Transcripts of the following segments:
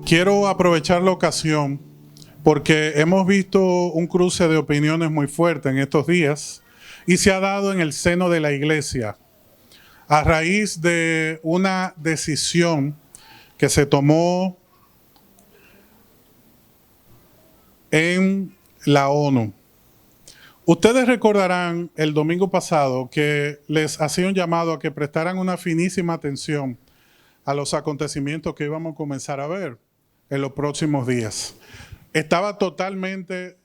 quiero aprovechar la ocasión porque hemos visto un cruce de opiniones muy fuerte en estos días y se ha dado en el seno de la iglesia a raíz de una decisión que se tomó en la ONU. Ustedes recordarán el domingo pasado que les hacía un llamado a que prestaran una finísima atención a los acontecimientos que íbamos a comenzar a ver en los próximos días. Estaba totalmente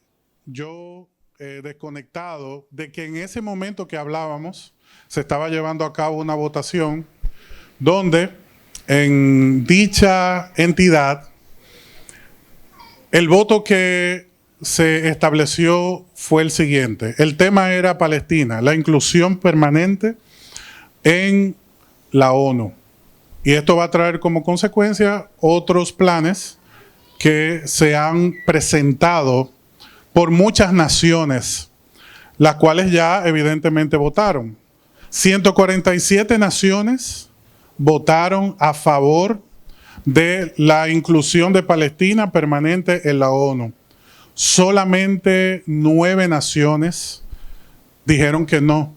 yo desconectado de que en ese momento que hablábamos se estaba llevando a cabo una votación donde en dicha entidad el voto que se estableció fue el siguiente. El tema era Palestina, la inclusión permanente en la ONU. Y esto va a traer como consecuencia otros planes que se han presentado por muchas naciones, las cuales ya evidentemente votaron. 147 naciones votaron a favor de la inclusión de Palestina permanente en la ONU. Solamente 9 naciones dijeron que no.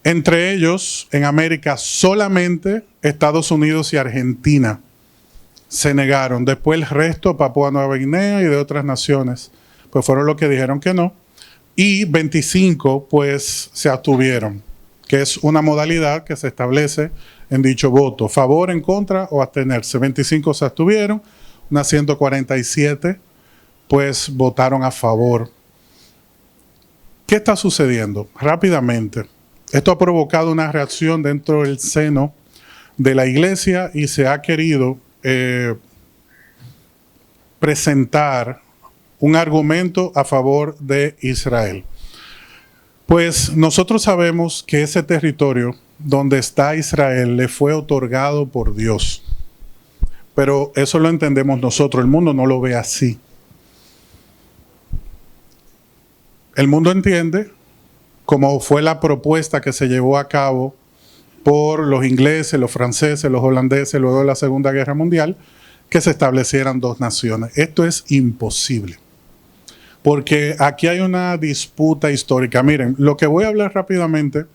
Entre ellos, en América, solamente Estados Unidos y Argentina se negaron. Después el resto, Papúa Nueva Guinea y de otras naciones, pues fueron los que dijeron que no. Y 25, pues, se abstuvieron, que es una modalidad que se establece en dicho voto. Favor, en contra o abstenerse. 25 se abstuvieron, unas 147, pues, votaron a favor. ¿Qué está sucediendo? Rápidamente. Esto ha provocado una reacción dentro del seno de la iglesia y se ha querido presentar un argumento a favor de Israel. Pues nosotros sabemos que ese territorio donde está Israel le fue otorgado por Dios. Pero eso lo entendemos nosotros, el mundo no lo ve así. El mundo entiende, como fue la propuesta que se llevó a cabo por los ingleses, los franceses, los holandeses, luego de la Segunda Guerra Mundial, que se establecieran 2 naciones. Esto es imposible, porque aquí hay una disputa histórica. Miren, lo que voy a hablar rápidamente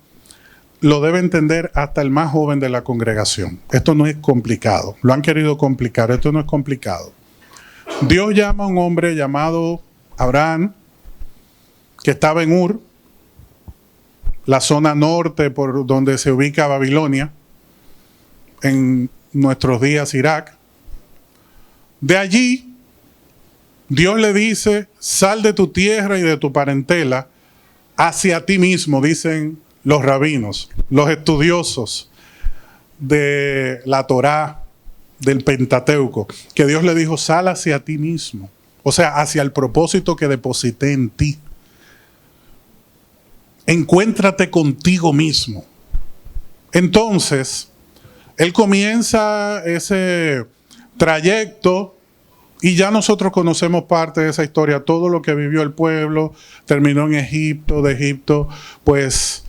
lo debe entender hasta el más joven de la congregación. Esto no es complicado. Lo han querido complicar. Esto no es complicado. Dios llama a un hombre llamado Abraham, que estaba en Ur, la zona norte por donde se ubica Babilonia, en nuestros días Irak. De allí, Dios le dice, sal de tu tierra y de tu parentela hacia ti mismo, dicen los rabinos, los estudiosos de la Torá, del Pentateuco, que Dios le dijo, sal hacia ti mismo, o sea, hacia el propósito que deposité en ti. Encuéntrate contigo mismo. Entonces, él comienza ese trayecto y ya nosotros conocemos parte de esa historia. Todo lo que vivió el pueblo terminó en Egipto. De Egipto, pues,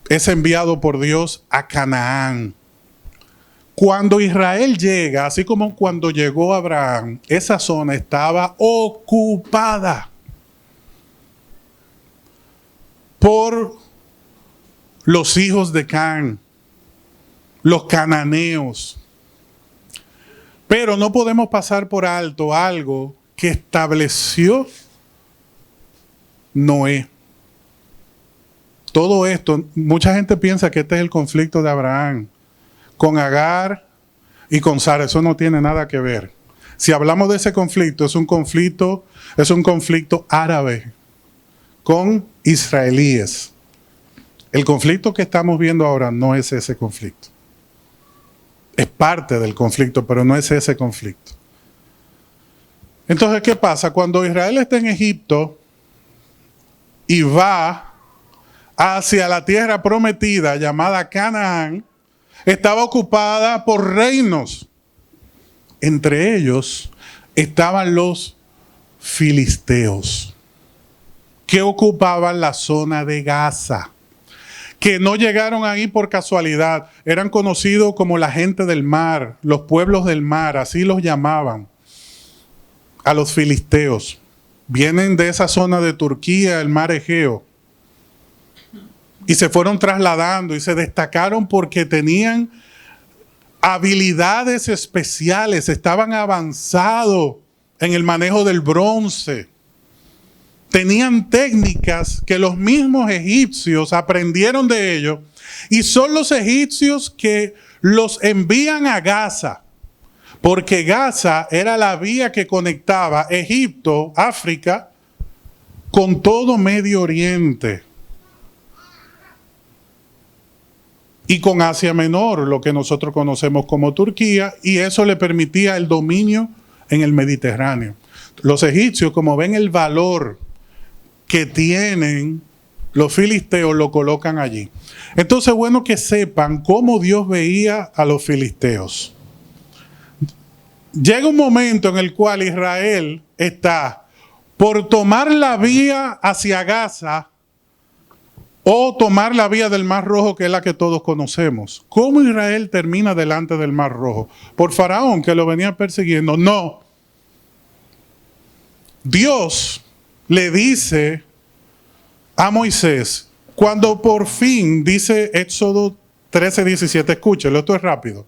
es enviado por Dios a Canaán. Cuando Israel llega, así como cuando llegó Abraham, esa zona estaba ocupada por los hijos de Can, los cananeos. Pero no podemos pasar por alto algo que estableció Noé. Todo esto, mucha gente piensa que este es el conflicto de Abraham con Agar y con Sara. Eso no tiene nada que ver. Si hablamos de ese conflicto, es un conflicto árabe con israelíes. El conflicto que estamos viendo ahora no es ese conflicto. Es parte del conflicto, pero no es ese conflicto. Entonces, ¿qué pasa? Cuando Israel está en Egipto y va hacia la tierra prometida llamada Canaán, estaba ocupada por reinos. Entre ellos estaban los filisteos, que ocupaban la zona de Gaza, que no llegaron ahí por casualidad. Eran conocidos como la gente del mar, los pueblos del mar, así los llamaban a los filisteos. Vienen de esa zona de Turquía, el mar Egeo, y se fueron trasladando y se destacaron porque tenían habilidades especiales, estaban avanzados en el manejo del bronce. Tenían técnicas que los mismos egipcios aprendieron de ellos, y son los egipcios que los envían a Gaza, porque Gaza era la vía que conectaba Egipto, África, con todo Medio Oriente y con Asia Menor, lo que nosotros conocemos como Turquía, y eso le permitía el dominio en el Mediterráneo. Los egipcios, como ven el valor que tienen los filisteos, lo colocan allí. Entonces, bueno que sepan cómo Dios veía a los filisteos. Llega un momento en el cual Israel está por tomar la vía hacia Gaza o tomar la vía del Mar Rojo, que es la que todos conocemos. ¿Cómo Israel termina delante del Mar Rojo? ¿Por Faraón, que lo venía persiguiendo? No. Dios le dice a Moisés, cuando por fin, dice Éxodo 13:17, escúchelo, esto es rápido.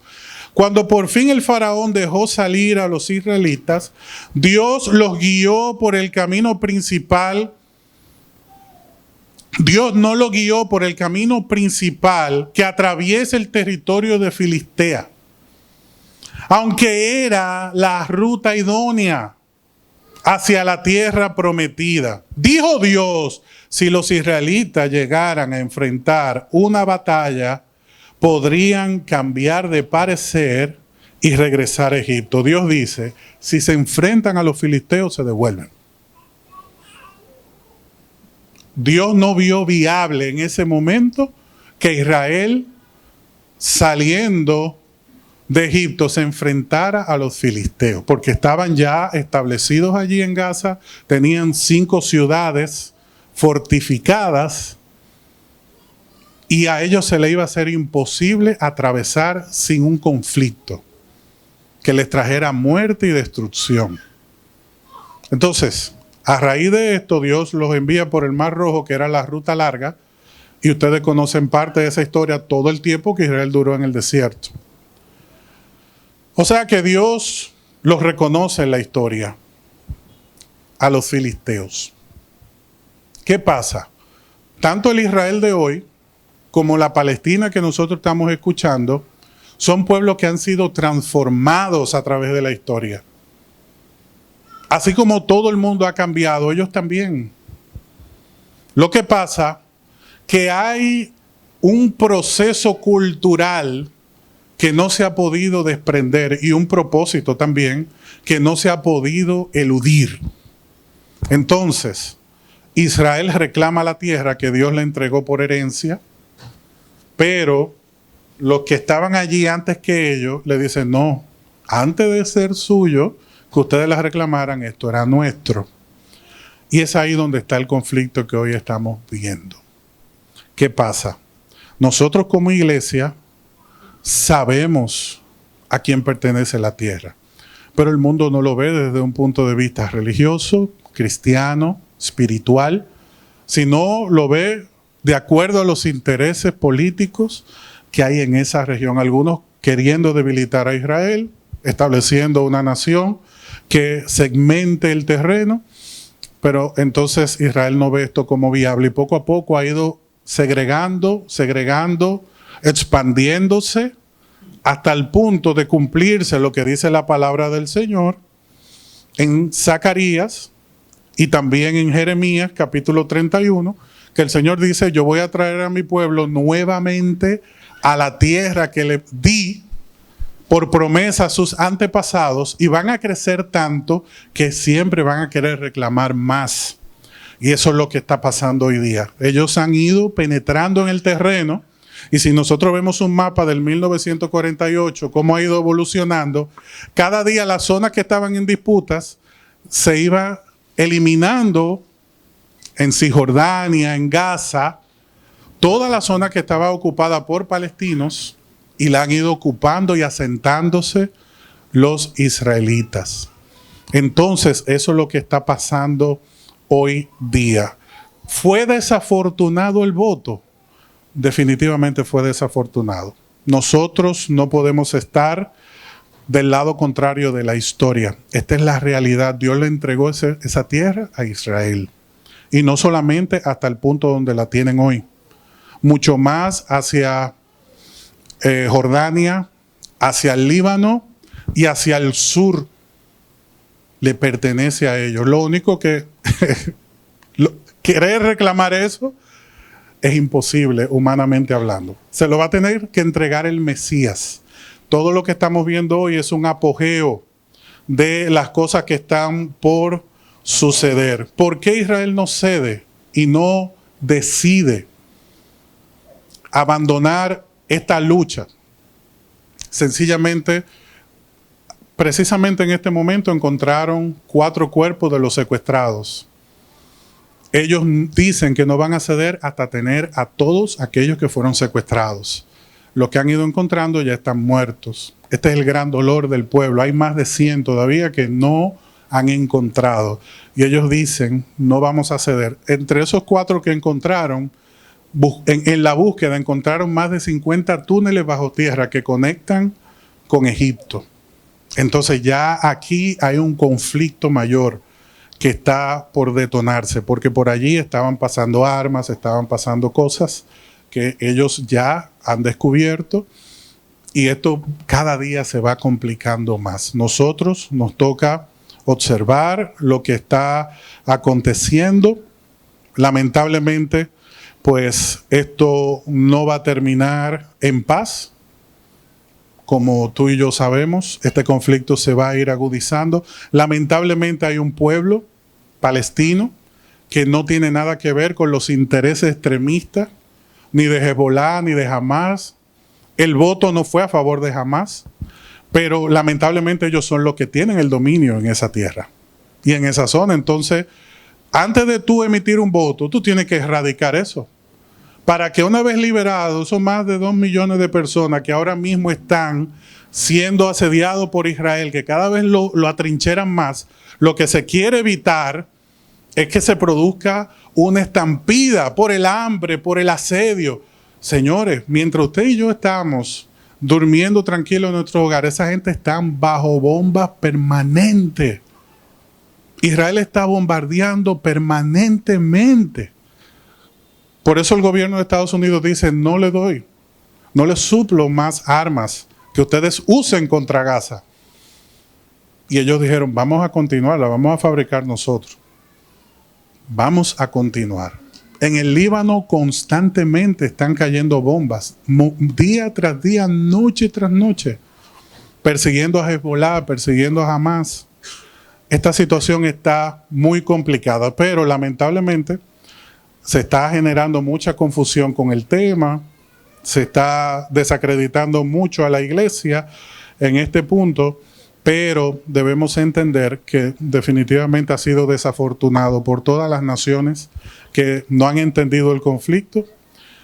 Cuando por fin el faraón dejó salir a los israelitas, Dios los guió por el camino principal. Dios no lo guió por el camino principal que atraviesa el territorio de Filistea, aunque era la ruta idónea hacia la tierra prometida. Dijo Dios, si los israelitas llegaran a enfrentar una batalla, podrían cambiar de parecer y regresar a Egipto. Dios dice, si se enfrentan a los filisteos, se devuelven. Dios no vio viable en ese momento que Israel, saliendo de Egipto, se enfrentara a los filisteos, porque estaban ya establecidos allí en Gaza, tenían 5 ciudades fortificadas, y a ellos se les iba a ser imposible atravesar sin un conflicto que les trajera muerte y destrucción. Entonces, a raíz de esto, Dios los envía por el Mar Rojo, que era la ruta larga, y ustedes conocen parte de esa historia, todo el tiempo que Israel duró en el desierto. O sea que Dios los reconoce en la historia a los filisteos. ¿Qué pasa? Tanto el Israel de hoy como la Palestina que nosotros estamos escuchando, son pueblos que han sido transformados a través de la historia. Así como todo el mundo ha cambiado, ellos también. Lo que pasa que hay un proceso cultural que no se ha podido desprender y un propósito también que no se ha podido eludir. Entonces, Israel reclama la tierra que Dios le entregó por herencia, pero los que estaban allí antes que ellos le dicen, no, antes de ser suyo, que ustedes la reclamaran, esto era nuestro. Y es ahí donde está el conflicto que hoy estamos viendo. ¿Qué pasa? Nosotros como iglesia sabemos a quién pertenece la tierra, pero el mundo no lo ve desde un punto de vista religioso, cristiano, espiritual, sino lo ve de acuerdo a los intereses políticos que hay en esa región. Algunos queriendo debilitar a Israel, estableciendo una nación que segmente el terreno, pero entonces Israel no ve esto como viable y poco a poco ha ido segregando, expandiéndose hasta el punto de cumplirse lo que dice la palabra del Señor en Zacarías y también en Jeremías capítulo 31, que el Señor dice, yo voy a traer a mi pueblo nuevamente a la tierra que le di por promesa a sus antepasados, y van a crecer tanto que siempre van a querer reclamar más. Y eso es lo que está pasando hoy día. Ellos han ido penetrando en el terreno, y si nosotros vemos un mapa del 1948, cómo ha ido evolucionando, cada día las zonas que estaban en disputas se iba eliminando en Cisjordania, en Gaza, toda la zona que estaba ocupada por palestinos y la han ido ocupando y asentándose los israelitas. Entonces, eso es lo que está pasando hoy día. ¿Fue desafortunado el voto? Definitivamente fue desafortunado. Nosotros no podemos estar del lado contrario de la historia. Esta es la realidad. Dios le entregó esa tierra a Israel. Y no solamente hasta el punto donde la tienen hoy. Mucho más hacia Jordania, hacia el Líbano y hacia el sur. Le pertenece a ellos. Lo único que querer reclamar eso es imposible, humanamente hablando. Se lo va a tener que entregar el Mesías. Todo lo que estamos viendo hoy es un apogeo de las cosas que están por suceder. ¿Por qué Israel no cede y no decide abandonar esta lucha? Sencillamente, precisamente en este momento encontraron 4 cuerpos de los secuestrados. Ellos dicen que no van a ceder hasta tener a todos aquellos que fueron secuestrados. Los que han ido encontrando ya están muertos. Este es el gran dolor del pueblo. Hay más de 100 todavía que no han encontrado. Y ellos dicen, no vamos a ceder. Entre esos 4 que encontraron, en la búsqueda encontraron más de 50 túneles bajo tierra que conectan con Egipto. Entonces ya aquí hay un conflicto mayor que está por detonarse, porque por allí estaban pasando armas, estaban pasando cosas que ellos ya han descubierto, y esto cada día se va complicando más. Nosotros nos toca observar lo que está aconteciendo. Lamentablemente, pues esto no va a terminar en paz. Como tú y yo sabemos, este conflicto se va a ir agudizando. Lamentablemente hay un pueblo palestino que no tiene nada que ver con los intereses extremistas, ni de Hezbollah, ni de Hamas. El voto no fue a favor de Hamas, pero lamentablemente ellos son los que tienen el dominio en esa tierra y en esa zona. Entonces, antes de tú emitir un voto, tú tienes que erradicar eso. Para que una vez liberados, son más de 2 millones de personas que ahora mismo están siendo asediados por Israel, que cada vez lo atrincheran más. Lo que se quiere evitar es que se produzca una estampida por el hambre, por el asedio. Señores, mientras usted y yo estamos durmiendo tranquilos en nuestro hogar, esa gente está bajo bombas permanentes. Israel está bombardeando permanentemente. Por eso el gobierno de Estados Unidos dice, no le doy, no le suplo más armas que ustedes usen contra Gaza. Y ellos dijeron, vamos a continuarla, vamos a fabricar nosotros. Vamos a continuar. En el Líbano constantemente están cayendo bombas, día tras día, noche tras noche, persiguiendo a Hezbollah, persiguiendo a Hamas. Esta situación está muy complicada, pero lamentablemente se está generando mucha confusión con el tema, se está desacreditando mucho a la iglesia en este punto, pero debemos entender que definitivamente ha sido desafortunado por todas las naciones que no han entendido el conflicto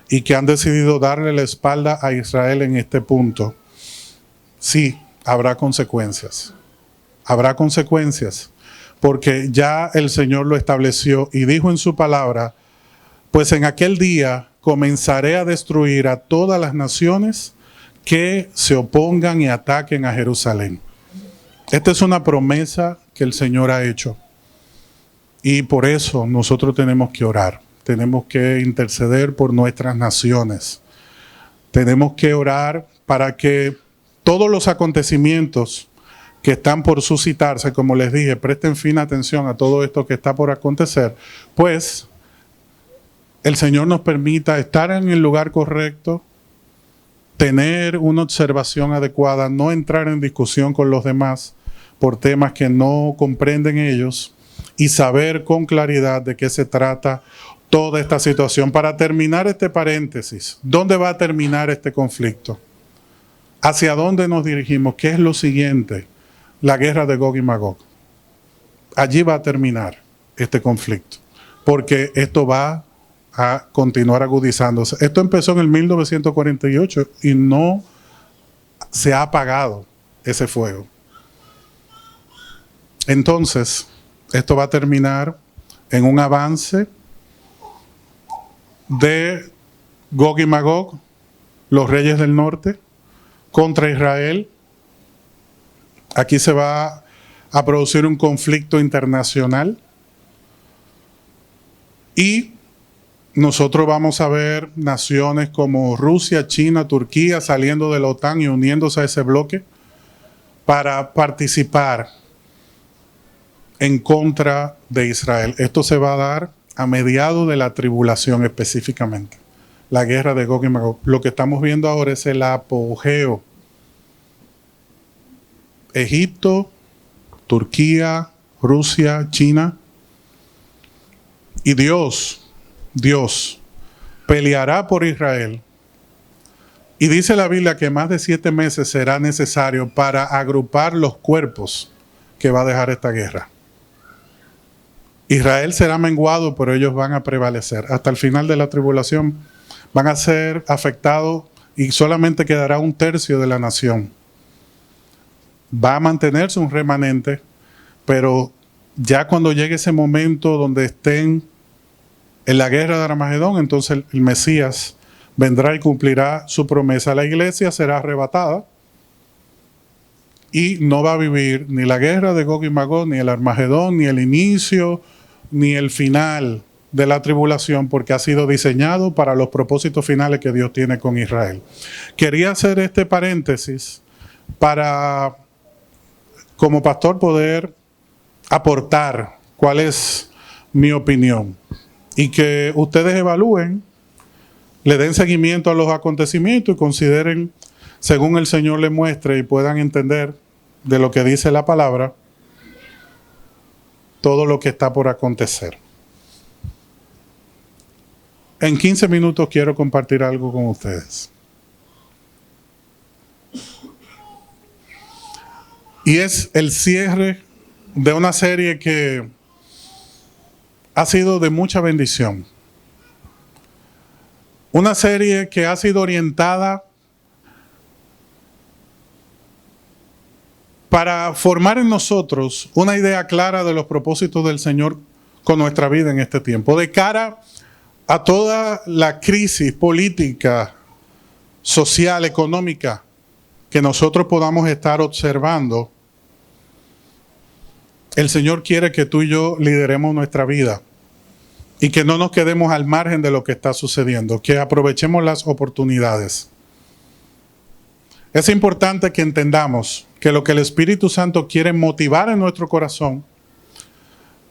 y que han decidido darle la espalda a Israel en este punto. Sí, habrá consecuencias. Habrá consecuencias, porque ya el Señor lo estableció y dijo en su palabra, pues en aquel día comenzaré a destruir a todas las naciones que se opongan y ataquen a Jerusalén. Esta es una promesa que el Señor ha hecho. Y por eso nosotros tenemos que orar. Tenemos que interceder por nuestras naciones. Tenemos que orar para que todos los acontecimientos que están por suscitarse, como les dije, presten fina atención a todo esto que está por acontecer, pues el Señor nos permita estar en el lugar correcto, tener una observación adecuada, no entrar en discusión con los demás por temas que no comprenden ellos y saber con claridad de qué se trata toda esta situación. Para terminar este paréntesis, ¿dónde va a terminar este conflicto? ¿Hacia dónde nos dirigimos? ¿Qué es lo siguiente? La guerra de Gog y Magog. Allí va a terminar este conflicto, porque esto va a continuar agudizándose. Esto empezó en el 1948 y no se ha apagado ese fuego. Entonces, esto va a terminar en un avance de Gog y Magog, los reyes del norte, contra Israel. Aquí se va a producir un conflicto internacional y nosotros vamos a ver naciones como Rusia, China, Turquía saliendo de la OTAN y uniéndose a ese bloque para participar en contra de Israel. Esto se va a dar a mediados de la tribulación específicamente, la guerra de Gog y Magog. Lo que estamos viendo ahora es el apogeo. Egipto, Turquía, Rusia, China. Y Dios peleará por Israel. Y dice la Biblia que más de 7 meses será necesario para agrupar los cuerpos que va a dejar esta guerra. Israel será menguado, pero ellos van a prevalecer. Hasta el final de la tribulación van a ser afectados y solamente quedará 1/3 de la nación. Va a mantenerse un remanente, pero ya cuando llegue ese momento donde estén en la guerra de Armagedón, entonces el Mesías vendrá y cumplirá su promesa. La iglesia será arrebatada y no va a vivir ni la guerra de Gog y Magog, ni el Armagedón, ni el inicio, ni el final de la tribulación, porque ha sido diseñado para los propósitos finales que Dios tiene con Israel. Quería hacer este paréntesis para, como pastor, poder aportar cuál es mi opinión y que ustedes evalúen, le den seguimiento a los acontecimientos y consideren, según el Señor les muestre y puedan entender de lo que dice la palabra, todo lo que está por acontecer. En 15 minutos quiero compartir algo con ustedes. Y es el cierre de una serie que ha sido de mucha bendición. Una serie que ha sido orientada para formar en nosotros una idea clara de los propósitos del Señor con nuestra vida en este tiempo, de cara a toda la crisis política, social, económica que nosotros podamos estar observando. El Señor quiere que tú y yo lideremos nuestra vida y que no nos quedemos al margen de lo que está sucediendo, que aprovechemos las oportunidades. Es importante que entendamos que lo que el Espíritu Santo quiere motivar en nuestro corazón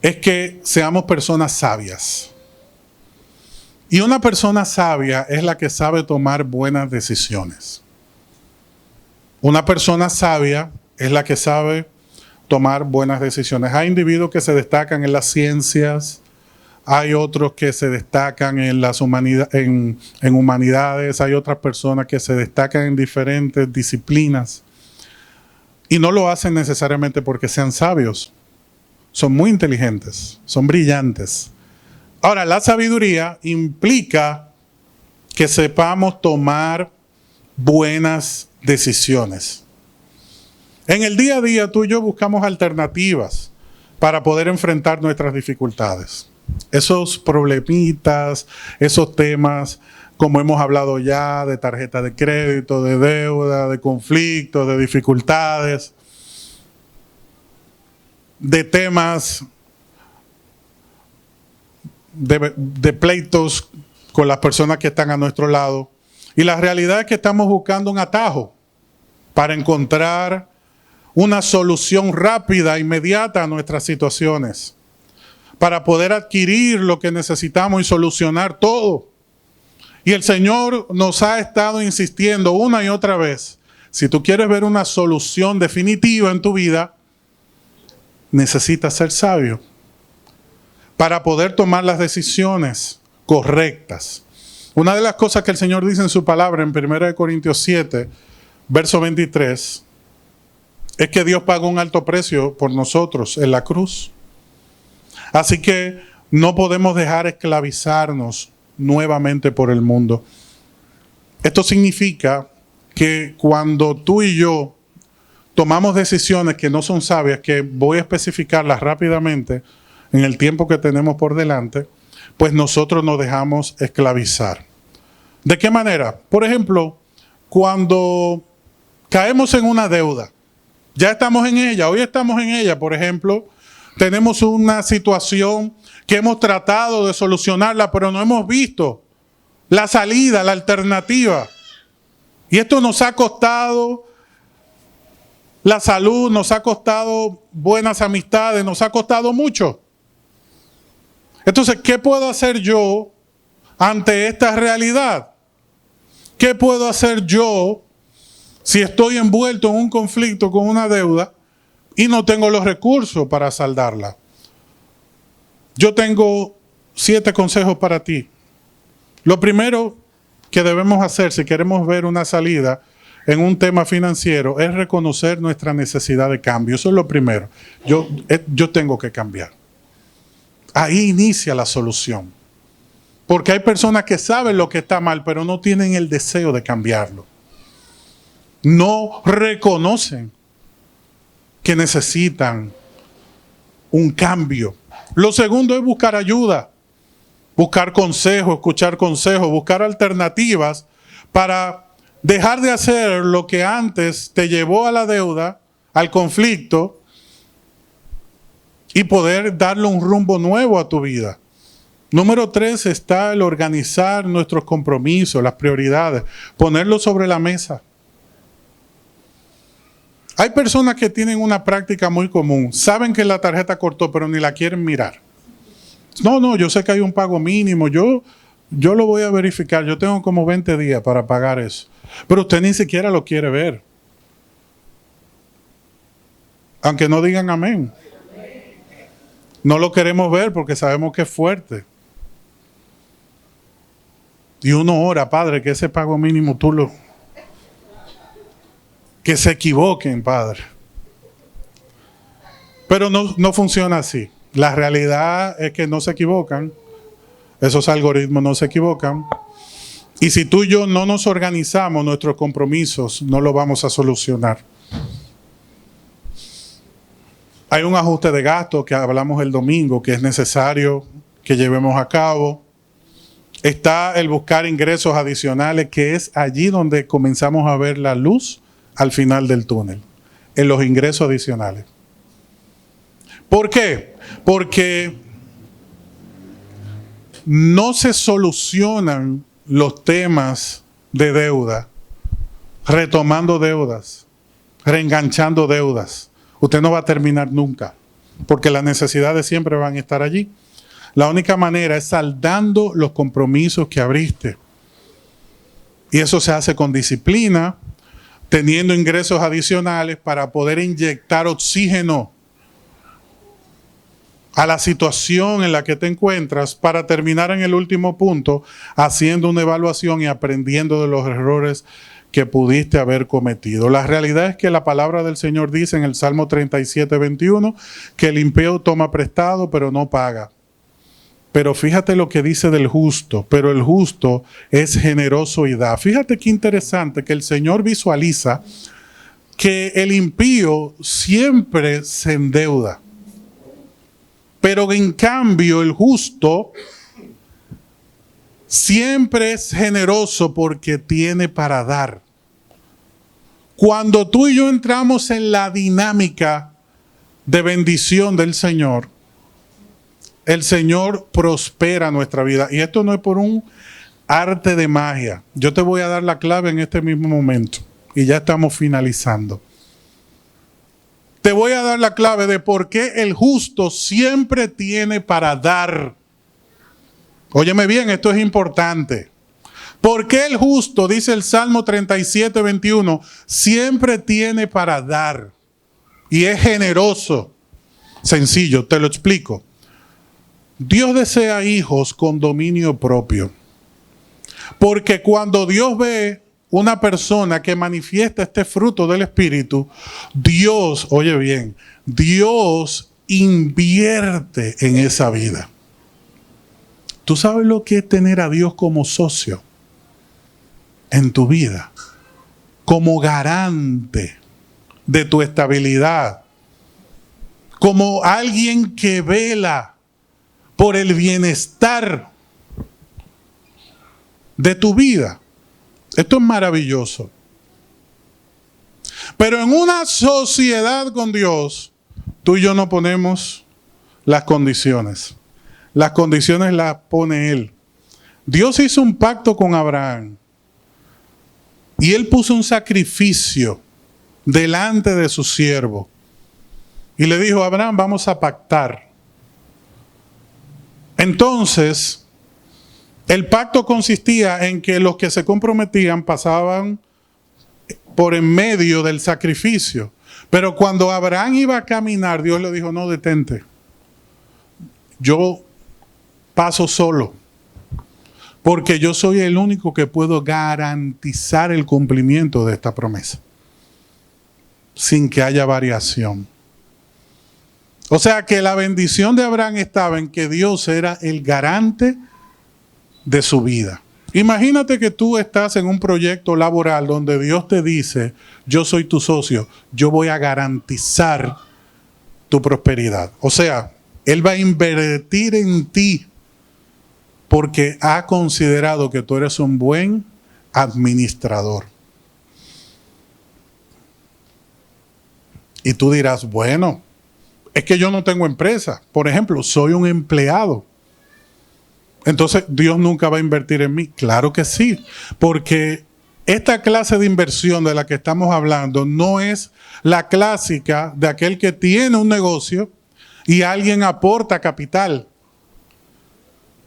es que seamos personas sabias. Y una persona sabia es la que sabe tomar buenas decisiones. Una persona sabia es la que sabe tomar buenas decisiones. Hay individuos que se destacan en las ciencias, hay otros que se destacan en las en humanidades, hay otras personas que se destacan en diferentes disciplinas. Y no lo hacen necesariamente porque sean sabios. Son muy inteligentes, son brillantes. Ahora, la sabiduría implica que sepamos tomar buenas decisiones. En el día a día, tú y yo buscamos alternativas para poder enfrentar nuestras dificultades. Esos problemitas, esos temas, como hemos hablado ya, de tarjeta de crédito, de deuda, de conflictos, de dificultades, de temas de pleitos con las personas que están a nuestro lado. Y la realidad es que estamos buscando un atajo para encontrar una solución rápida, inmediata a nuestras situaciones, para poder adquirir lo que necesitamos y solucionar todo. Y el Señor nos ha estado insistiendo una y otra vez, si tú quieres ver una solución definitiva en tu vida, necesitas ser sabio para poder tomar las decisiones correctas. Una de las cosas que el Señor dice en su palabra en 1 Corintios 7, verso 23, es que Dios pagó un alto precio por nosotros en la cruz. Así que no podemos dejar esclavizarnos nuevamente por el mundo. Esto significa que cuando tú y yo tomamos decisiones que no son sabias, que voy a especificarlas rápidamente en el tiempo que tenemos por delante, pues nosotros nos dejamos esclavizar. ¿De qué manera? Por ejemplo, cuando caemos en una deuda, ya estamos en ella, hoy estamos en ella, por ejemplo, tenemos una situación que hemos tratado de solucionarla, pero no hemos visto la salida, la alternativa. Y esto nos ha costado la salud, nos ha costado buenas amistades, nos ha costado mucho. Entonces, ¿qué puedo hacer yo ante esta realidad? ¿Qué puedo hacer yo si estoy envuelto en un conflicto con una deuda y no tengo los recursos para saldarla? Yo tengo 7 consejos para ti. Lo primero que debemos hacer si queremos ver una salida en un tema financiero es reconocer nuestra necesidad de cambio. Eso es lo primero. Yo tengo que cambiar. Ahí inicia la solución. Porque hay personas que saben lo que está mal, pero no tienen el deseo de cambiarlo. No reconocen que necesitan un cambio. Lo segundo es buscar ayuda, buscar consejos, escuchar consejos, buscar alternativas para dejar de hacer lo que antes te llevó a la deuda, al conflicto, y poder darle un rumbo nuevo a tu vida. Número 3 está el organizar nuestros compromisos, las prioridades, ponerlos sobre la mesa. Hay personas que tienen una práctica muy común. Saben que la tarjeta cortó, pero ni la quieren mirar. No, yo sé que hay un pago mínimo. Yo lo voy a verificar. Yo tengo como 20 días para pagar eso. Pero usted ni siquiera lo quiere ver. Aunque no digan amén. No lo queremos ver porque sabemos que es fuerte. Y uno ora, Padre, que ese pago mínimo que se equivoquen, Padre. Pero no funciona así. La realidad es que no se equivocan. Esos algoritmos no se equivocan. Y si tú y yo no nos organizamos nuestros compromisos, no lo vamos a solucionar. Hay un ajuste de gasto que hablamos el domingo, que es necesario que llevemos a cabo. Está el buscar ingresos adicionales, que es allí donde comenzamos a ver la luz al final del túnel, en los ingresos adicionales. ¿Por qué? Porque no se solucionan los temas de deuda retomando deudas, reenganchando deudas. Usted no va a terminar nunca, porque las necesidades siempre van a estar allí. La única manera es saldando los compromisos que abriste. Y eso se hace con disciplina, teniendo ingresos adicionales para poder inyectar oxígeno a la situación en la que te encuentras, para terminar en el último punto, haciendo una evaluación y aprendiendo de los errores que pudiste haber cometido. La realidad es que la palabra del Señor dice en el Salmo 37:21 que el impío toma prestado pero no paga. Pero fíjate lo que dice del justo, pero el justo es generoso y da. Fíjate qué interesante que el Señor visualiza que el impío siempre se endeuda. Pero en cambio el justo siempre es generoso porque tiene para dar. Cuando tú y yo entramos en la dinámica de bendición del Señor, el Señor prospera nuestra vida. Y esto no es por un arte de magia. Yo te voy a dar la clave en este mismo momento. Y ya estamos finalizando. Te voy a dar la clave de por qué el justo siempre tiene para dar. Óyeme bien, esto es importante. ¿Por qué el justo, dice el Salmo 37:21, siempre tiene para dar? Y es generoso. Sencillo, te lo explico. Dios desea hijos con dominio propio. Porque cuando Dios ve una persona que manifiesta este fruto del Espíritu, Dios, oye bien, Dios invierte en esa vida. ¿Tú sabes lo que es tener a Dios como socio en tu vida? Como garante de tu estabilidad. Como alguien que vela por el bienestar de tu vida. Esto es maravilloso. Pero en una sociedad con Dios, tú y yo no ponemos las condiciones. Las condiciones las pone Él. Dios hizo un pacto con Abraham. Y Él puso un sacrificio delante de su siervo. Y le dijo, Abraham, vamos a pactar. Entonces, el pacto consistía en que los que se comprometían pasaban por en medio del sacrificio. Pero cuando Abraham iba a caminar, Dios le dijo, no, detente. Yo paso solo. Porque yo soy el único que puedo garantizar el cumplimiento de esta promesa. Sin que haya variación. O sea que la bendición de Abraham estaba en que Dios era el garante de su vida. Imagínate que tú estás en un proyecto laboral donde Dios te dice, yo soy tu socio, yo voy a garantizar tu prosperidad. O sea, Él va a invertir en ti porque ha considerado que tú eres un buen administrador. Y tú dirás, bueno, es que yo no tengo empresa. Por ejemplo, soy un empleado. Entonces, ¿Dios nunca va a invertir en mí? Claro que sí, porque esta clase de inversión de la que estamos hablando no es la clásica de aquel que tiene un negocio y alguien aporta capital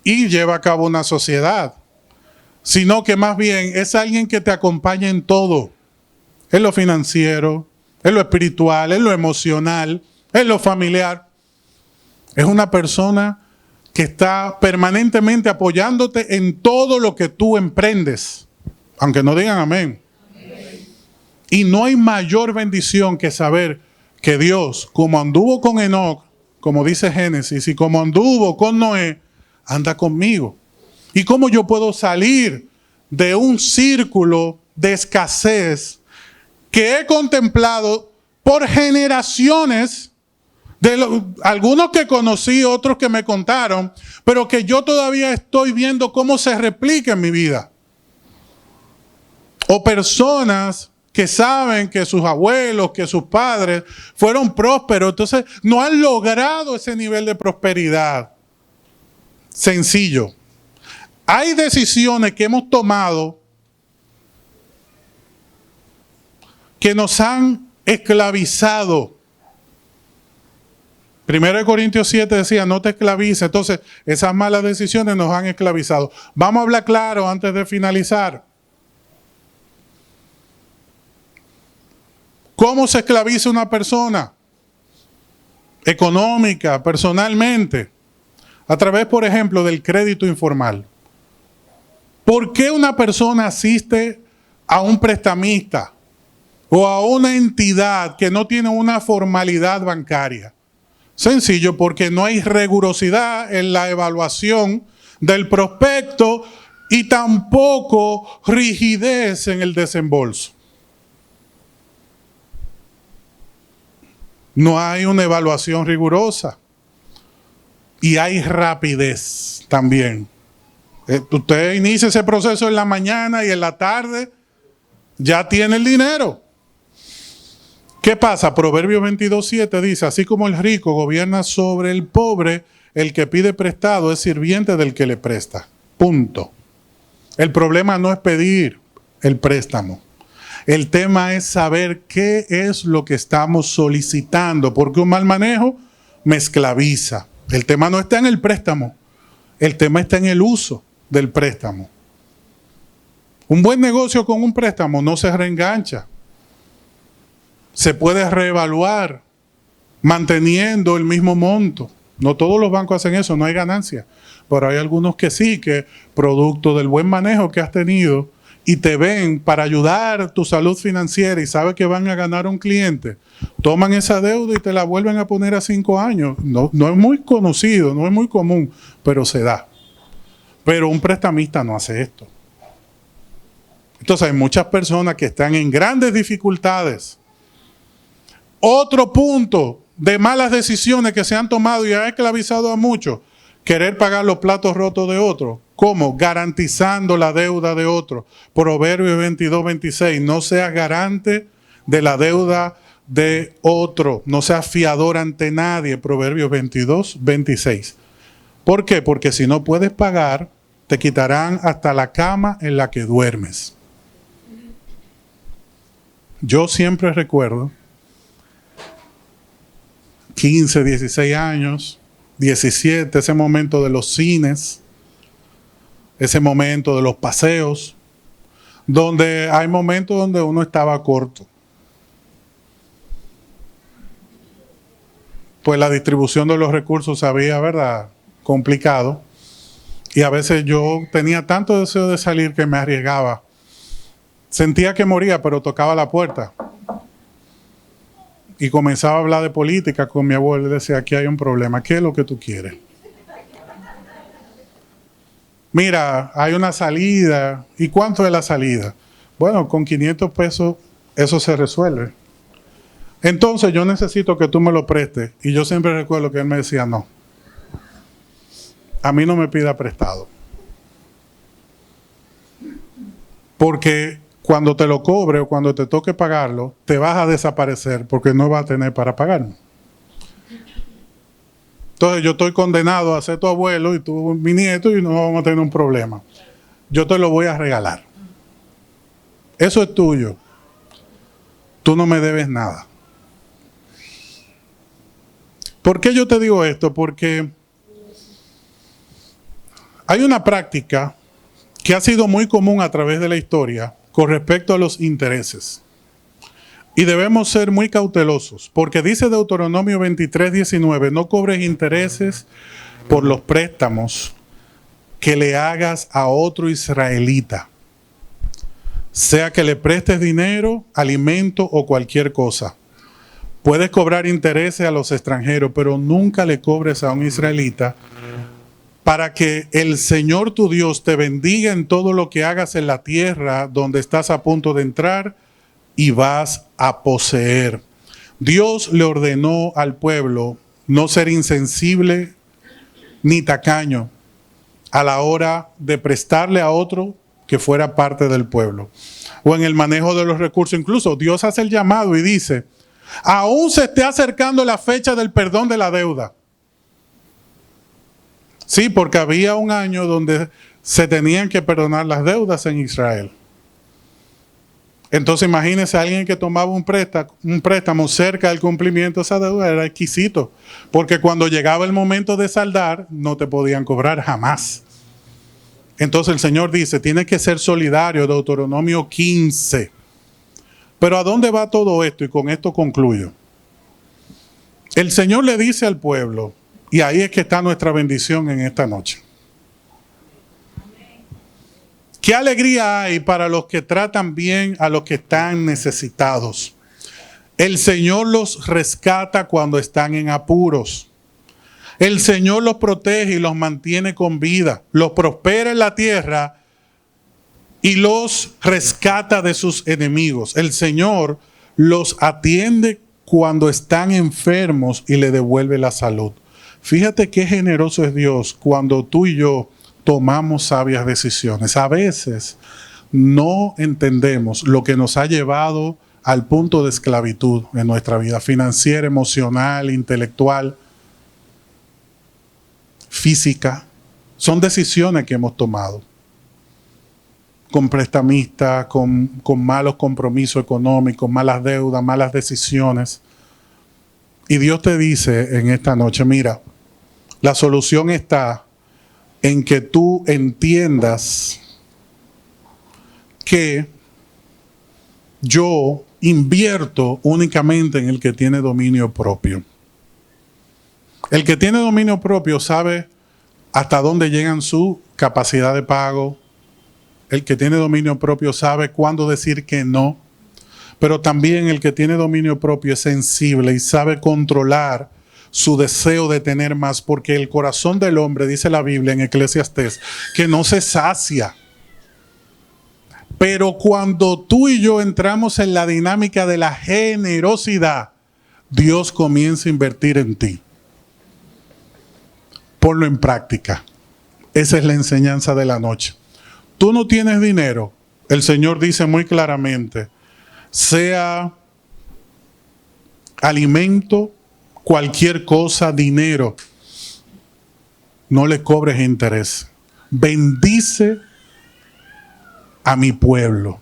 y lleva a cabo una sociedad, sino que más bien es alguien que te acompaña en todo, en lo financiero, en lo espiritual, en lo emocional, en lo familiar. Es una persona que está permanentemente apoyándote en todo lo que tú emprendes. Aunque no digan amén. Y no hay mayor bendición que saber que Dios, como anduvo con Enoc, como dice Génesis, y como anduvo con Noé, anda conmigo. ¿Y cómo yo puedo salir de un círculo de escasez que he contemplado por generaciones? Algunos que conocí, otros que me contaron, pero que yo todavía estoy viendo cómo se replica en mi vida. O personas que saben que sus abuelos, que sus padres fueron prósperos, entonces no han logrado ese nivel de prosperidad. Sencillo. Hay decisiones que hemos tomado que nos han esclavizado. 1 Corintios 7 decía, no te esclavices. Entonces, esas malas decisiones nos han esclavizado. Vamos a hablar claro antes de finalizar. ¿Cómo se esclaviza una persona? Económica, personalmente. A través, por ejemplo, del crédito informal. ¿Por qué una persona asiste a un prestamista o a una entidad que no tiene una formalidad bancaria? Sencillo, porque no hay rigurosidad en la evaluación del prospecto y tampoco rigidez en el desembolso. No hay una evaluación rigurosa y hay rapidez también. Usted inicia ese proceso en la mañana y en la tarde ya tiene el dinero. ¿Qué pasa? Proverbios 22:7 dice, así como el rico gobierna sobre el pobre, el que pide prestado es sirviente del que le presta. Punto. El problema no es pedir el préstamo. El tema es saber qué es lo que estamos solicitando, porque un mal manejo me esclaviza. El tema no está en el préstamo, el tema está en el uso del préstamo. Un buen negocio con un préstamo no se reengancha. Se puede reevaluar manteniendo el mismo monto. No todos los bancos hacen eso, no hay ganancia. Pero hay algunos que sí, que producto del buen manejo que has tenido y te ven para ayudar tu salud financiera y saben que van a ganar un cliente, toman esa deuda y te la vuelven a poner a 5 años. No es muy conocido, no es muy común, pero se da. Pero un prestamista no hace esto. Entonces hay muchas personas que están en grandes dificultades. Otro punto de malas decisiones que se han tomado y ha esclavizado a muchos, querer pagar los platos rotos de otros. ¿Cómo? Garantizando la deuda de otro. Proverbios 22:26, no seas garante de la deuda de otro, no seas fiador ante nadie. Proverbios 22:26. ¿Por qué? Porque si no puedes pagar, te quitarán hasta la cama en la que duermes. Yo siempre recuerdo 15, 16 años, 17, ese momento de los cines, ese momento de los paseos, donde hay momentos donde uno estaba corto. Pues la distribución de los recursos se había, ¿verdad?, complicado. Y a veces yo tenía tanto deseo de salir que me arriesgaba. Sentía que moría, pero tocaba la puerta. Y comenzaba a hablar de política con mi abuelo y decía, aquí hay un problema, ¿qué es lo que tú quieres? Mira, hay una salida. ¿Y cuánto es la salida? Bueno, con 500 pesos eso se resuelve. Entonces yo necesito que tú me lo prestes. Y yo siempre recuerdo que él me decía, no. A mí no me pida prestado. Porque cuando te lo cobre o cuando te toque pagarlo, te vas a desaparecer porque no vas a tener para pagarme. Entonces yo estoy condenado a ser tu abuelo y tú mi nieto y no vamos a tener un problema. Yo te lo voy a regalar. Eso es tuyo. Tú no me debes nada. ¿Por qué yo te digo esto? Porque hay una práctica que ha sido muy común a través de la historia con respecto a los intereses. Y debemos ser muy cautelosos, porque dice Deuteronomio 23:19, no cobres intereses por los préstamos que le hagas a otro israelita, sea que le prestes dinero, alimento o cualquier cosa. Puedes cobrar intereses a los extranjeros, pero nunca le cobres a un israelita, para que el Señor tu Dios te bendiga en todo lo que hagas en la tierra donde estás a punto de entrar y vas a poseer. Dios le ordenó al pueblo no ser insensible ni tacaño a la hora de prestarle a otro que fuera parte del pueblo. O en el manejo de los recursos. Incluso Dios hace el llamado y dice, aún se esté acercando la fecha del perdón de la deuda. Sí, porque había un año donde se tenían que perdonar las deudas en Israel. Entonces imagínense a alguien que tomaba un préstamo cerca del cumplimiento de esa deuda, era exquisito. Porque cuando llegaba el momento de saldar, no te podían cobrar jamás. Entonces el Señor dice, tienes que ser solidario, Deuteronomio 15. Pero ¿a dónde va todo esto? Y con esto concluyo. El Señor le dice al pueblo, y ahí es que está nuestra bendición en esta noche. ¿Qué alegría hay para los que tratan bien a los que están necesitados? El Señor los rescata cuando están en apuros. El Señor los protege y los mantiene con vida. Los prospera en la tierra y los rescata de sus enemigos. El Señor los atiende cuando están enfermos y le devuelve la salud. Fíjate qué generoso es Dios cuando tú y yo tomamos sabias decisiones. A veces no entendemos lo que nos ha llevado al punto de esclavitud en nuestra vida financiera, emocional, intelectual, física. Son decisiones que hemos tomado con prestamistas, con malos compromisos económicos, malas deudas, malas decisiones. Y Dios te dice en esta noche, mira, la solución está en que tú entiendas que yo invierto únicamente en el que tiene dominio propio. El que tiene dominio propio sabe hasta dónde llegan su capacidad de pago. El que tiene dominio propio sabe cuándo decir que no. Pero también el que tiene dominio propio es sensible y sabe controlar su deseo de tener más, porque el corazón del hombre, dice la Biblia en Eclesiastés, que no se sacia. Pero cuando tú y yo entramos en la dinámica de la generosidad, Dios comienza a invertir en ti. Ponlo en práctica. Esa es la enseñanza de la noche. Tú no tienes dinero. El Señor dice muy claramente, sea alimento, cualquier cosa, dinero, no le cobres interés. Bendice a mi pueblo.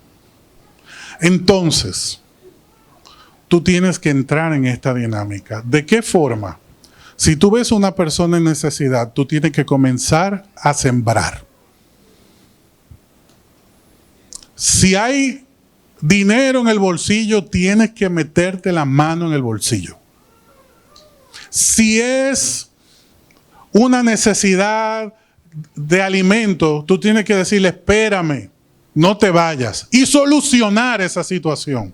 Entonces, tú tienes que entrar en esta dinámica. ¿De qué forma? Si tú ves a una persona en necesidad, tú tienes que comenzar a sembrar. Si hay dinero en el bolsillo, tienes que meterte la mano en el bolsillo. Si es una necesidad de alimento, tú tienes que decirle, espérame, no te vayas. Y solucionar esa situación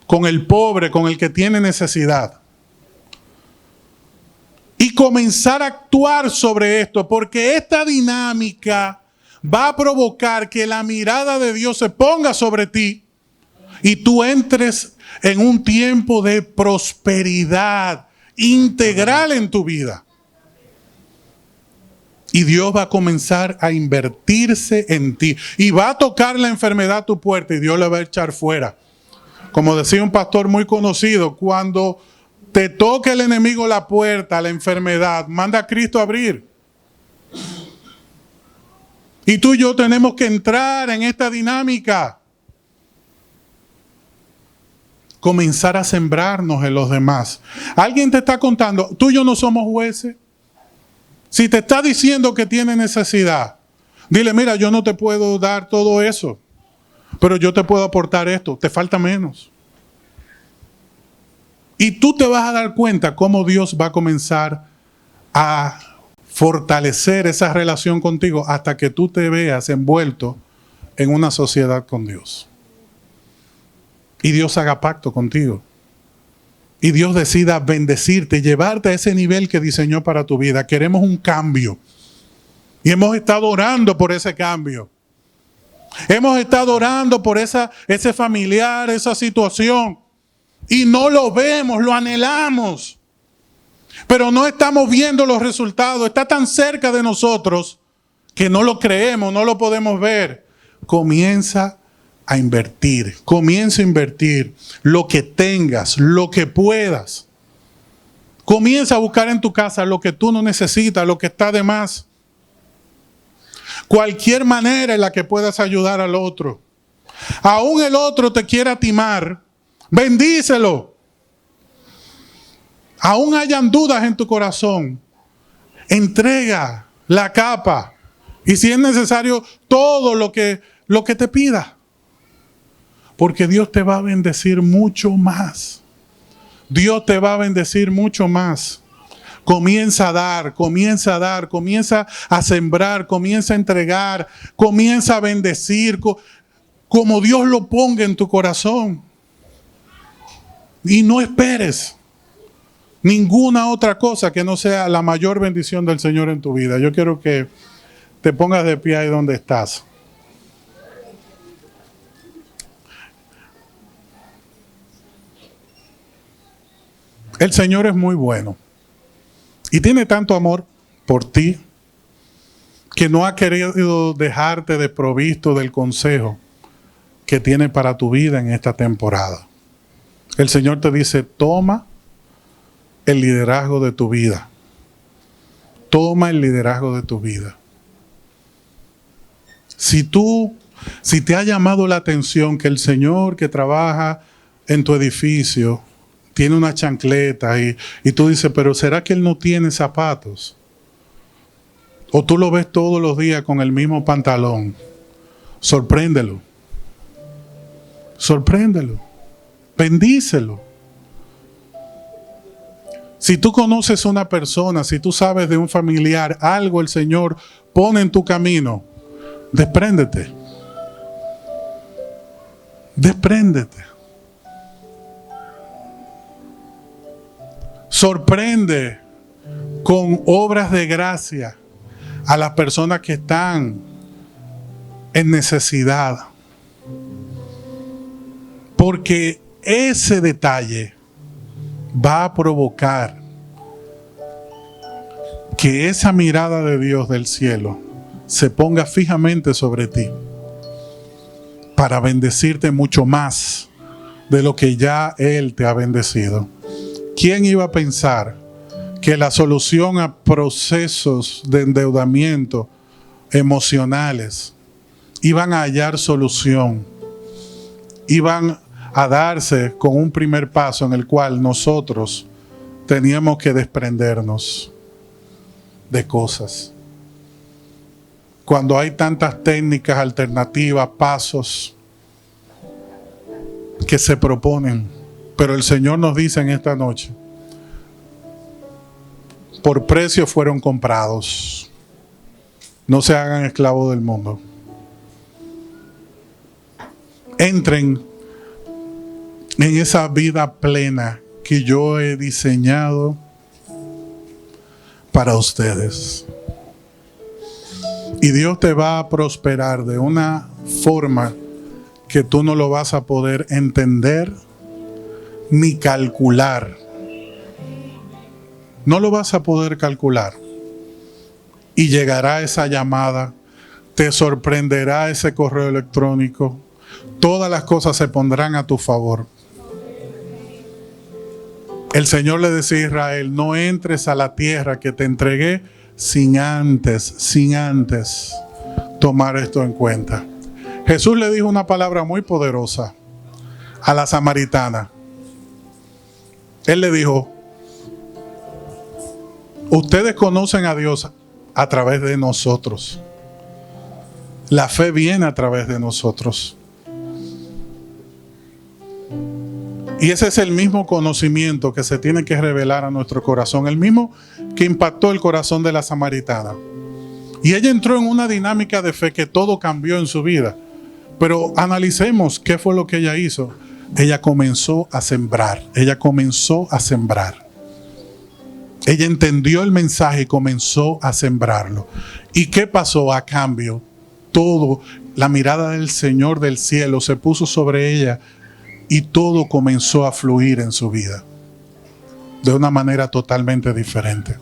con el pobre, con el que tiene necesidad. Y comenzar a actuar sobre esto, porque esta dinámica va a provocar que la mirada de Dios se ponga sobre ti y tú entres en un tiempo de prosperidad integral en tu vida. Y Dios va a comenzar a invertirse en ti. Y va a tocar la enfermedad a tu puerta y Dios la va a echar fuera. Como decía un pastor muy conocido, cuando te toque el enemigo la puerta, la enfermedad, manda a Cristo a abrir. Y tú y yo tenemos que entrar en esta dinámica. Comenzar a sembrarnos en los demás. Alguien te está contando, tú y yo no somos jueces. Si te está diciendo que tiene necesidad, dile, mira, yo no te puedo dar todo eso, pero yo te puedo aportar esto, te falta menos. Y tú te vas a dar cuenta cómo Dios va a comenzar a fortalecer esa relación contigo hasta que tú te veas envuelto en una sociedad con Dios. Y Dios haga pacto contigo. Y Dios decida bendecirte, llevarte a ese nivel que diseñó para tu vida. Queremos un cambio. Y hemos estado orando por ese cambio. Hemos estado orando por ese familiar, esa situación. Y no lo vemos, lo anhelamos. Pero no estamos viendo los resultados. Está tan cerca de nosotros que no lo creemos, no lo podemos ver. Comienza a invertir. Comienza a invertir lo que tengas, lo que puedas. Comienza a buscar en tu casa lo que tú no necesitas, lo que está de más. Cualquier manera en la que puedas ayudar al otro. Aún el otro te quiera timar, bendícelo. Aún hayan dudas en tu corazón, entrega la capa. Y si es necesario, todo lo que te pida. Porque Dios te va a bendecir mucho más. Dios te va a bendecir mucho más. Comienza a dar, comienza a dar, comienza a sembrar, comienza a entregar, comienza a bendecir, como Dios lo ponga en tu corazón. Y no esperes ninguna otra cosa que no sea la mayor bendición del Señor en tu vida. Yo quiero que te pongas de pie ahí donde estás. El Señor es muy bueno y tiene tanto amor por ti que no ha querido dejarte desprovisto del consejo que tiene para tu vida en esta temporada. El Señor te dice, toma el liderazgo de tu vida. Toma el liderazgo de tu vida. Si te ha llamado la atención que el Señor que trabaja en tu edificio tiene una chancleta y tú dices, pero ¿será que él no tiene zapatos? O tú lo ves todos los días con el mismo pantalón. Sorpréndelo. Sorpréndelo. Bendícelo. Si tú conoces a una persona, si tú sabes de un familiar, algo el Señor pone en tu camino, despréndete. Despréndete. Sorprende con obras de gracia a las personas que están en necesidad. Porque ese detalle va a provocar que esa mirada de Dios del cielo se ponga fijamente sobre ti para bendecirte mucho más de lo que ya Él te ha bendecido. ¿Quién iba a pensar que la solución a procesos de endeudamiento emocionales iban a hallar solución? Iban a darse con un primer paso en el cual nosotros teníamos que desprendernos de cosas. Cuando hay tantas técnicas alternativas, pasos que se proponen, pero el Señor nos dice en esta noche: por precio fueron comprados, no se hagan esclavos del mundo. Entren en esa vida plena que yo he diseñado para ustedes. Y Dios te va a prosperar de una forma que tú no lo vas a poder entender ni calcular. No lo vas a poder calcular. Y llegará esa llamada, te sorprenderá ese correo electrónico. Todas las cosas se pondrán a tu favor. El Señor le decía a Israel: no entres a la tierra que te entregué sin antes tomar esto en cuenta. Jesús le dijo una palabra muy poderosa a la samaritana. Él le dijo: ustedes conocen a Dios a través de nosotros. La fe viene a través de nosotros. Y ese es el mismo conocimiento que se tiene que revelar a nuestro corazón, el mismo que impactó el corazón de la samaritana. Y ella entró en una dinámica de fe que todo cambió en su vida. Pero analicemos qué fue lo que ella hizo. Ella comenzó a sembrar. Ella comenzó a sembrar. Ella entendió el mensaje y comenzó a sembrarlo. ¿Y qué pasó a cambio? Todo, la mirada del Señor del cielo se puso sobre ella. Y todo comenzó a fluir en su vida de una manera totalmente diferente.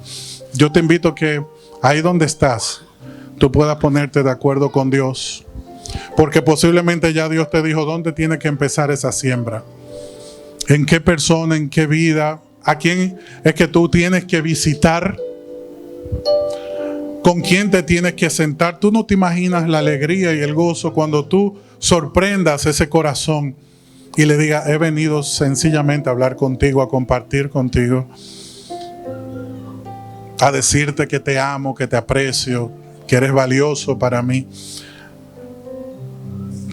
Yo te invito a que ahí donde estás, tú puedas ponerte de acuerdo con Dios. Porque posiblemente ya Dios te dijo dónde tiene que empezar esa siembra. En qué persona, en qué vida, a quién es que tú tienes que visitar. Con quién te tienes que sentar. Tú no te imaginas la alegría y el gozo cuando tú sorprendas ese corazón y le diga: he venido sencillamente a hablar contigo, a compartir contigo, a decirte que te amo, que te aprecio, que eres valioso para mí.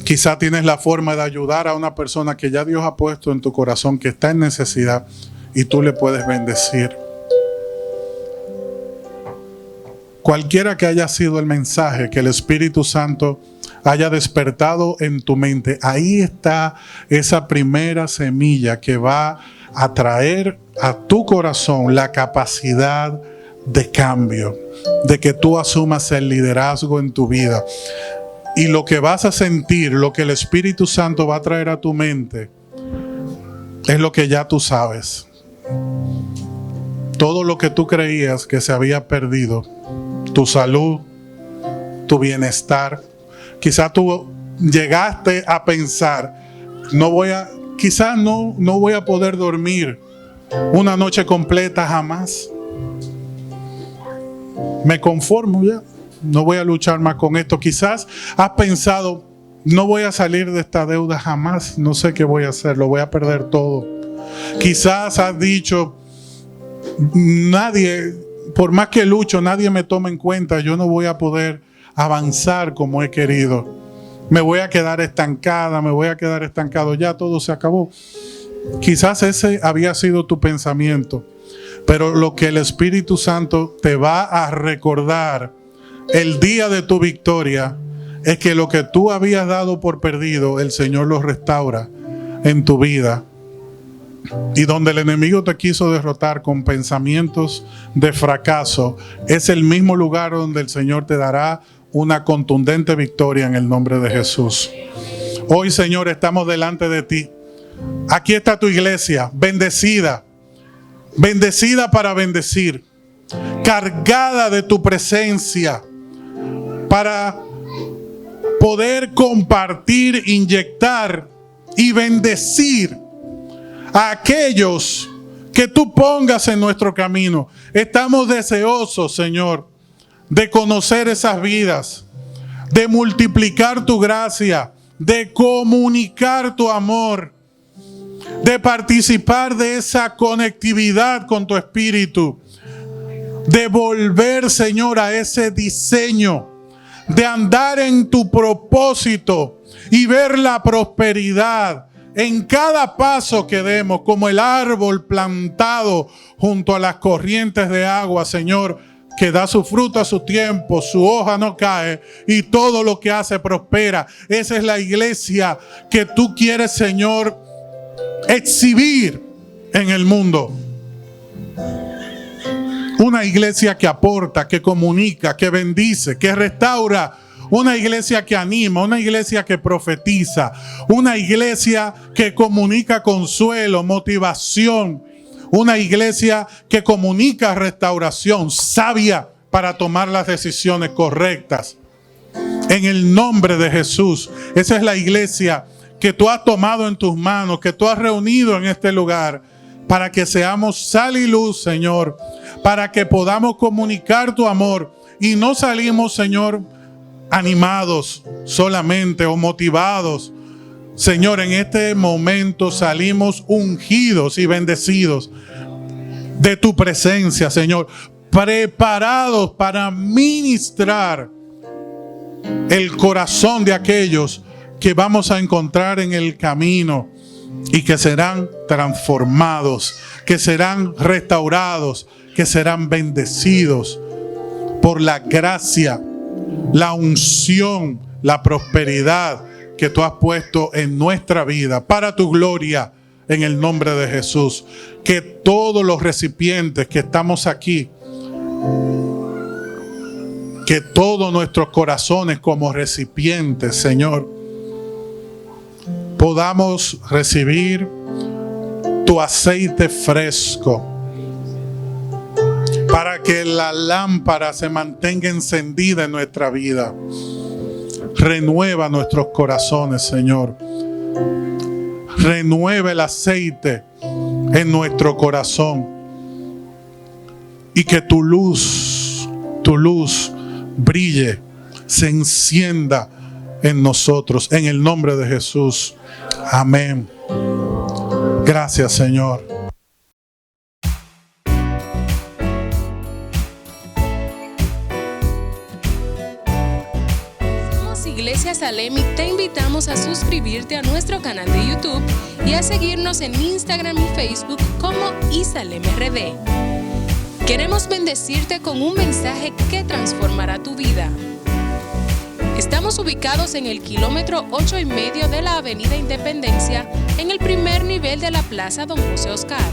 Quizá tienes la forma de ayudar a una persona que ya Dios ha puesto en tu corazón, que está en necesidad, y tú le puedes bendecir. Cualquiera que haya sido el mensaje que el Espíritu Santo haya despertado en tu mente, ahí está esa primera semilla que va a traer a tu corazón la capacidad de cambio, de que tú asumas el liderazgo en tu vida. Y lo que vas a sentir, lo que el Espíritu Santo va a traer a tu mente, es lo que ya tú sabes. Todo lo que tú creías que se había perdido, tu salud, tu bienestar. Quizás tú llegaste a pensar: quizás no voy a poder dormir una noche completa jamás. Me conformo ya, no voy a luchar más con esto. Quizás has pensado: no voy a salir de esta deuda jamás, no sé qué voy a hacer, lo voy a perder todo. Quizás has dicho: por más que lucho, nadie me toma en cuenta, yo no voy a poder avanzar como he querido. Me voy a quedar estancada, me voy a quedar estancado, ya todo se acabó. Quizás ese había sido tu pensamiento, pero lo que el Espíritu Santo te va a recordar el día de tu victoria es que lo que tú habías dado por perdido, el Señor lo restaura en tu vida. y donde el enemigo te quiso derrotar con pensamientos de fracaso, es el mismo lugar donde el Señor te dará una contundente victoria en el nombre de Jesús. Hoy, Señor, estamos delante de ti. Aquí está tu iglesia, bendecida, bendecida para bendecir, cargada de tu presencia para poder compartir, inyectar y bendecir a aquellos que tú pongas en nuestro camino. Estamos deseosos, Señor, de conocer esas vidas, de multiplicar tu gracia, de comunicar tu amor, de participar de esa conectividad con tu espíritu, de volver, Señor, a ese diseño, de andar en tu propósito y ver la prosperidad en cada paso que demos, como el árbol plantado junto a las corrientes de agua, Señor, que da su fruto a su tiempo, su hoja no cae y todo lo que hace prospera. Esa es la iglesia que tú quieres, Señor, exhibir en el mundo. Una iglesia que aporta, que comunica, que bendice, que restaura. Una iglesia que anima, una iglesia que profetiza, una iglesia que comunica consuelo, motivación, una iglesia que comunica restauración, sabia para tomar las decisiones correctas. En el nombre de Jesús, esa es la iglesia que tú has tomado en tus manos, que tú has reunido en este lugar, para que seamos sal y luz, Señor, para que podamos comunicar tu amor y no salimos, Señor, animados solamente o motivados. Señor, en este momento salimos ungidos y bendecidos de tu presencia, Señor, preparados para ministrar el corazón de aquellos que vamos a encontrar en el camino y que serán transformados, que serán restaurados, que serán bendecidos por la gracia, la unción, la prosperidad que tú has puesto en nuestra vida para tu gloria, en el nombre de Jesús. Que todos los recipientes que estamos aquí, que todos nuestros corazones como recipientes, Señor, podamos recibir tu aceite fresco para que la lámpara se mantenga encendida en nuestra vida. Renueva nuestros corazones, Señor. Renueva el aceite en nuestro corazón. Y que tu luz brille, se encienda en nosotros. En el nombre de Jesús. Amén. Gracias, Señor. Iglesia Salem y te invitamos a suscribirte a nuestro canal de YouTube y a seguirnos en Instagram y Facebook como ISalemRD. Queremos bendecirte con un mensaje que transformará tu vida. Estamos ubicados en el kilómetro 8,5 de la Avenida Independencia, en el primer nivel de la Plaza Don José Oscar.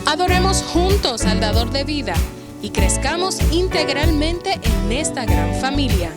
Adoremos juntos al Dador de vida y crezcamos integralmente en esta gran familia.